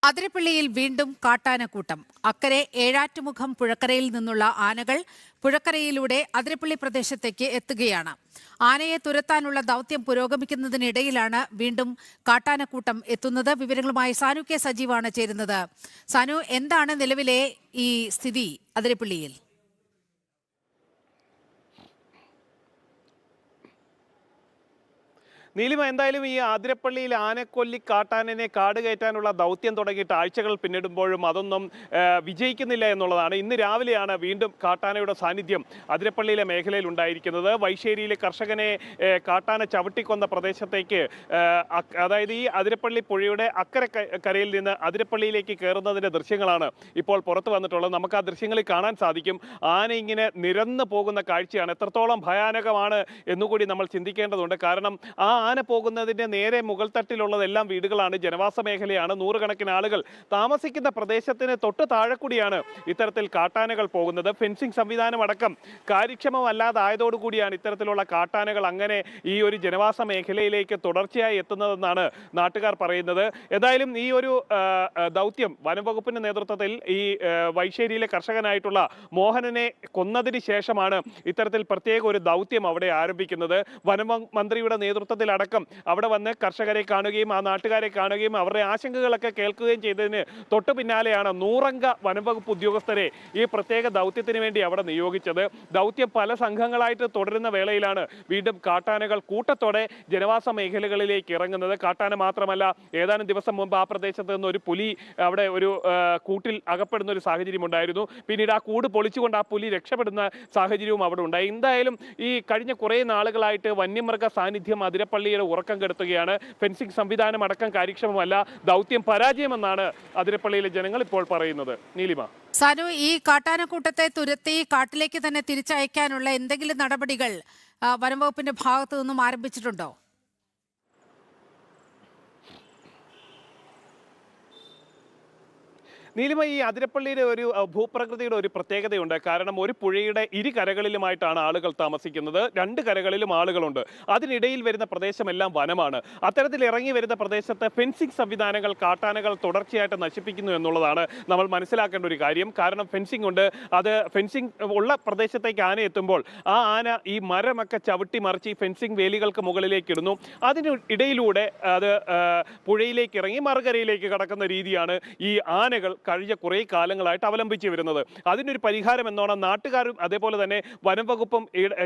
അതിരപ്പള്ളിയിൽ വീണ്ടും കാട്ടാനക്കൂട്ടം. അക്കരെ ഏഴാറ്റുമുഖം പുഴക്കരയിൽ നിന്നുള്ള ആനകൾ പുഴക്കരയിലൂടെ അതിരപ്പള്ളി പ്രദേശത്തേക്ക് എത്തുകയാണ്. ആനയെ തുരത്താനുള്ള ദൗത്യം പുരോഗമിക്കുന്നതിനിടയിലാണ് വീണ്ടും കാട്ടാനക്കൂട്ടം എത്തുന്നത്. വിവരങ്ങളുമായി സാനു കെ സജീവാണ് ചേരുന്നത്. സാനു, എന്താണ് നിലവിലെ ഈ സ്ഥിതി അതിരപ്പള്ളിയിൽ? നീലിമ, എന്തായാലും ഈ ആതിരപ്പള്ളിയിൽ ആനക്കൊല്ലി കാട്ടാനനെ കാട് കയറ്റാനുള്ള ദൗത്യം തുടങ്ങിയിട്ട് ആഴ്ചകൾ പിന്നിടുമ്പോഴും അതൊന്നും വിജയിക്കുന്നില്ല എന്നുള്ളതാണ്. ഇന്ന് രാവിലെയാണ് വീണ്ടും കാട്ടാനയുടെ സാന്നിധ്യം അതിരപ്പള്ളിയിലെ മേഖലയിൽ ഉണ്ടായിരിക്കുന്നത്. വൈശ്ശേരിയിലെ കർഷകനെ കാട്ടാന ചവിട്ടിക്കൊന്ന പ്രദേശത്തേക്ക്, അതായത് ഈ അതിരപ്പള്ളി പുഴയുടെ അക്കരെ കരയിൽ നിന്ന് അതിരപ്പള്ളിയിലേക്ക് കയറുന്നതിൻ്റെ ദൃശ്യങ്ങളാണ് ഇപ്പോൾ പുറത്തു വന്നിട്ടുള്ളത്. നമുക്ക് ആ ദൃശ്യങ്ങളിൽ കാണാൻ സാധിക്കും. ആന ഇങ്ങനെ നിരന്നു പോകുന്ന കാഴ്ചയാണ്. എത്രത്തോളം ഭയാനകമാണ് എന്നുകൂടി നമ്മൾ ചിന്തിക്കേണ്ടതുണ്ട്. കാരണം ആ ആന പോകുന്നതിൻ്റെ നേരെ മുകൾ തട്ടിലുള്ളതെല്ലാം വീടുകളാണ്, ജനവാസ മേഖലയാണ്. നൂറുകണക്കിന് ആളുകൾ താമസിക്കുന്ന പ്രദേശത്തിന് തൊട്ട് താഴെ കൂടിയാണ് ഇത്തരത്തിൽ കാട്ടാനകൾ പോകുന്നത്. ഫെൻസിംഗ് സംവിധാനം അടക്കം കാര്യക്ഷമമല്ലാതായതോടുകൂടിയാണ് ഇത്തരത്തിലുള്ള കാട്ടാനകൾ അങ്ങനെ ഈ ഒരു ജനവാസ മേഖലയിലേക്ക് തുടർച്ചയായി എത്തുന്നതെന്നാണ് നാട്ടുകാർ പറയുന്നത്. ഏതായാലും ഈ ഒരു ദൗത്യം വനംവകുപ്പിന്റെ നേതൃത്വത്തിൽ ഈ വൈശ്ശേരിയിലെ കർഷകനായിട്ടുള്ള മോഹനനെ കൊന്നതിന് ശേഷമാണ് ഇത്തരത്തിൽ പ്രത്യേക ഒരു ദൗത്യം അവിടെ ആരംഭിക്കുന്നത്. വനമന്ത്രിയുടെ നേതൃത്വത്തിൽ അടക്കം അവിടെ വന്ന് കർഷകരെ കാണുകയും ആ നാട്ടുകാരെ കാണുകയും അവരുടെ ആശങ്കകളൊക്കെ കേൾക്കുകയും ചെയ്തതിന് തൊട്ടു പിന്നാലെയാണ് 100 അംഗ വനംവകുപ്പ് ഉദ്യോഗസ്ഥരെ ഈ പ്രത്യേക ദൗത്യത്തിന് വേണ്ടി അവിടെ നിയോഗിച്ചത്. ദൗത്യം പല സംഘങ്ങളായിട്ട് തുടരുന്ന വേളയിലാണ് വീണ്ടും കാട്ടാനകൾ കൂട്ടത്തോടെ ജനവാസ മേഖലകളിലേക്ക് ഇറങ്ങുന്നത്. കാട്ടാന മാത്രമല്ല, ഏതാനും ദിവസം മുമ്പ് ആ പ്രദേശത്ത് നിന്ന് ഒരു പുലി അവിടെ ഒരു കൂട്ടിൽ അകപ്പെടുന്ന ഒരു സാഹചര്യം ഉണ്ടായിരുന്നു. പിന്നീട് ആ കൂട് പൊളിച്ചുകൊണ്ട് ആ പുലി രക്ഷപ്പെടുന്ന സാഹചര്യവും അവിടെ ഉണ്ടായി. എന്തായാലും ഈ കഴിഞ്ഞ കുറേ നാളുകളായിട്ട് വന്യമൃഗ സാന്നിധ്യം അതിരപ്പള്ളിയുടെ ഉറക്കം കെടുത്തുകയാണ്. ഫെൻസിംഗ് സംവിധാനം അടക്കം കാര്യക്ഷമമല്ല, ദൗത്യം പരാജയമെന്നാണ് അതിരപ്പള്ളിയിലെ ജനങ്ങൾ ഇപ്പോൾ പറയുന്നത്. നീലിമ, സാനു, ഈ കാട്ടാനക്കൂട്ടത്തെ തുരത്തി കാട്ടിലേക്ക് തന്നെ തിരിച്ചയക്കാനുള്ള എന്തെങ്കിലും നടപടികൾ വനംവകുപ്പിന്റെ ഭാഗത്തു നിന്നും ആരംഭിച്ചിട്ടുണ്ടോ? നീലിമ, ഈ അതിരപ്പള്ളിയുടെ ഒരു ഭൂപ്രകൃതിയുടെ ഒരു പ്രത്യേകതയുണ്ട്. കാരണം ഒരു പുഴയുടെ ഇരുകരകളിലുമായിട്ടാണ് ആളുകൾ താമസിക്കുന്നത്. 2 കരകളിലും ആളുകളുണ്ട്. അതിനിടയിൽ വരുന്ന പ്രദേശമെല്ലാം വനമാണ്. അത്തരത്തിൽ ഇറങ്ങി വരുന്ന പ്രദേശത്ത് ഫെൻസിംഗ് സംവിധാനങ്ങൾ കാട്ടാനകൾ തുടർച്ചയായിട്ട് നശിപ്പിക്കുന്നു എന്നുള്ളതാണ് നമ്മൾ മനസ്സിലാക്കേണ്ട ഒരു കാര്യം. കാരണം ഫെൻസിംഗ് ഉണ്ട്. അത് ഫെൻസിംഗ് ഉള്ള പ്രദേശത്തേക്ക് ആന എത്തുമ്പോൾ ആ ആന ഈ മരമൊക്കെ ചവിട്ടി മറിച്ച് ഈ ഫെൻസിംഗ് വേലികൾക്ക് മുകളിലേക്ക് ഇടുന്നു. അതിനിടയിലൂടെ അത് പുഴയിലേക്ക് ഇറങ്ങി മറുകരയിലേക്ക് കടക്കുന്ന രീതിയാണ് ഈ ആനകൾ കഴിഞ്ഞ കുറേ കാലങ്ങളായിട്ട് അവലംബിച്ചു വരുന്നത്. അതിനൊരു പരിഹാരം എന്നോണം നാട്ടുകാരും അതേപോലെ തന്നെ വനംവകുപ്പും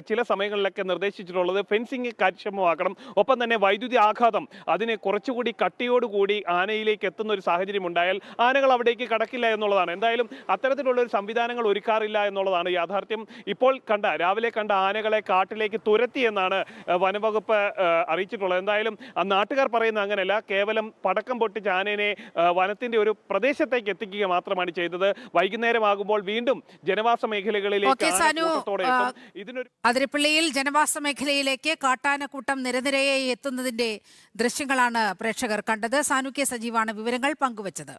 ചില സമയങ്ങളിലൊക്കെ നിർദ്ദേശിച്ചിട്ടുള്ളത് ഫെൻസിംഗ് കാര്യക്ഷമമാക്കണം. ഒപ്പം തന്നെ വൈദ്യുതി ആഘാതം അതിന് കുറച്ചുകൂടി കട്ടിയോടുകൂടി ആനയിലേക്ക് എത്തുന്ന ഒരു സാഹചര്യം ഉണ്ടായാൽ ആനകൾ അവിടേക്ക് കടക്കില്ല എന്നുള്ളതാണ്. എന്തായാലും അത്തരത്തിലുള്ള ഒരു സംവിധാനങ്ങൾ ഒരുക്കാറില്ല എന്നുള്ളതാണ് യാഥാർത്ഥ്യം. ഇപ്പോൾ രാവിലെ കണ്ട ആനകളെ കാട്ടിലേക്ക് തുരത്തി എന്നാണ് വനംവകുപ്പ് അറിയിച്ചിട്ടുള്ളത്. എന്തായാലും ആ നാട്ടുകാർ പറയുന്നത് അങ്ങനെയല്ല. കേവലം പടക്കം പൊട്ടിച്ച് ആനയെ വനത്തിന്റെ ഒരു പ്രദേശത്തേക്ക് എത്തിക്കുക മാത്രമാണ് ചെയ്തത്. വൈകുന്നേരമാകുമ്പോൾ വീണ്ടും ജനവാസ മേഖലകളിലേക്ക് അതിരപ്പള്ളിയിൽ ജനവാസ മേഖലയിലേക്ക് കാട്ടാനക്കൂട്ടം നിരനിരയായി എത്തുന്നതിന്റെ ദൃശ്യങ്ങളാണ് പ്രേക്ഷകർ കണ്ടത്. സാനു കെ സജീവാണ് വിവരങ്ങൾ പങ്കുവച്ചത്.